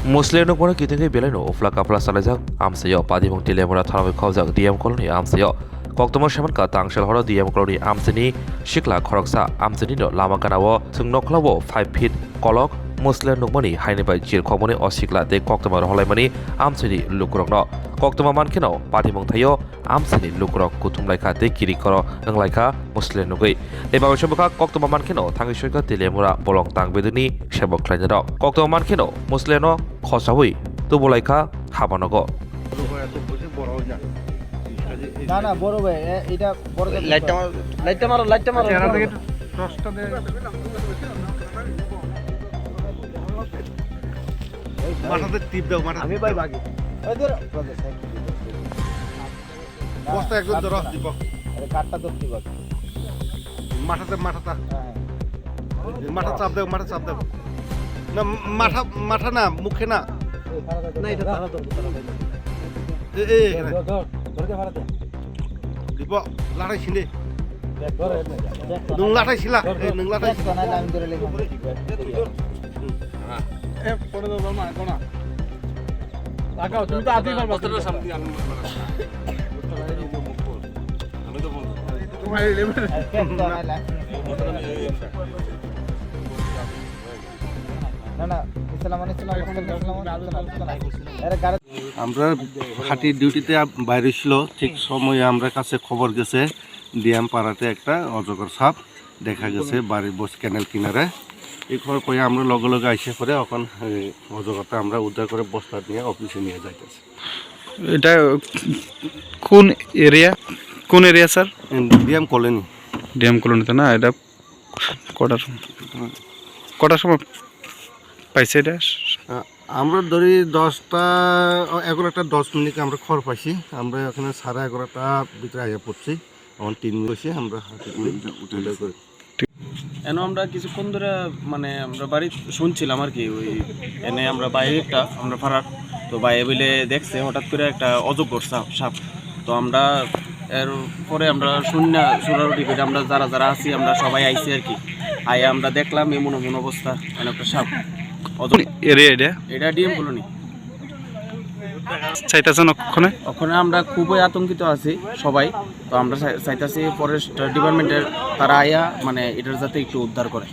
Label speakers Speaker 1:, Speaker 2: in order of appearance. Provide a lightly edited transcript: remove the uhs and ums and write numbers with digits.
Speaker 1: Muslim nukmano kitingi beleno ufla kapla salajak amsayo padimung tilemura tharawi khawjak DM koloni amsayo koktomo shamanka tangshal horo DM koloni amsini shikla khoroksa amsini no lama ganawo thungnokhlawo 5 feet kolok Muslim nukmani hainibai jil khomoni osikla de koktomo holaimani amsini lukrokno koktomo mankeno padimung thayo amsini lukrok kuthumlaika de kirikoro nanglaika Muslim nugui eba shobaka koktomo mankeno thangishoika tilemura bolong tangbeduni sebok khlainaro koktomo mankeno Muslim খসাবই তো বলাইখা হাবানগো
Speaker 2: না না বড় ভাই এটা বড় লাইটটা মারো এরা থেকে টসটা দে মাথাতে টিপ দাও মাথা আমি ভাই ভাগি ওদের বস্তা একদম ধরো দীপক আরে কাটটা ধরতে বাকি মাথাতে মাথা চাপ দাও না মাথা না মুখে না না এটা তারা ধরবো ধরতে পারতে দিব লাড়াই ছিনে নং লাড়াই ছিলা নং লাড়াই না আমি ধরে লেগে এ পড়ে দাও না কোনা লাগাও তুমি তো আতেই পারবা বস্তার সামনে দিয়ে আমি তো বলবো তোমার লেভেল আমরা হাঁটি ডিউটিতে বাইরে ছিল ঠিক সময়ে আমরা কাছে খবর গেছে ডিএম পাড়াতে একটা অজগর সাপ দেখা গেছে বাড়ির বস ক্যানেল কিনারে এই খবর পেয়ে আমরা লগে লগে আইসে করে এখন অজগরটা আমরা উদ্ধার করে বস্তা নিয়ে অফিসে নিয়ে যাইতেছি।
Speaker 3: এটা কোন এরিয়া স্যার?
Speaker 2: ডিএম
Speaker 3: কলোনিতে না? এটা কটার সময় পাইছে এটা?
Speaker 2: আমরা ধরি 11:10 আমরা খবর পাইছি। আমরা এখানে 11:30 ভিতরে আইয়া পড়ছি। এখন 3 মিনিট বসে আমরা হাতে করে উঠে করি।
Speaker 4: এনে আমরা কিছুক্ষণ ধরে মানে আমরা বাড়ি শুনছিলাম আর কি, ওই এনে আমরা বাইরেটা আমরা ফারাক তো বাইরে বলে দেখছে হঠাৎ করে একটা অজগর সাপ। তো আমরা এর পরে আমরা সুরারুটি করে আমরা যারা আছি আমরা সবাই আইছি আর কি। আইয়া আমরা দেখলাম এমন অবস্থা, মানে একটা সাপ।
Speaker 3: এটা
Speaker 4: ডিএম কলোনি।
Speaker 3: ওখানে
Speaker 4: আমরা খুবই আতঙ্কিত আছি সবাই। তো আমরা চাইতেছি ফরেস্ট ডিপার্টমেন্টের তারা আইয়া মানে এটার যাতে একটু উদ্ধার করে।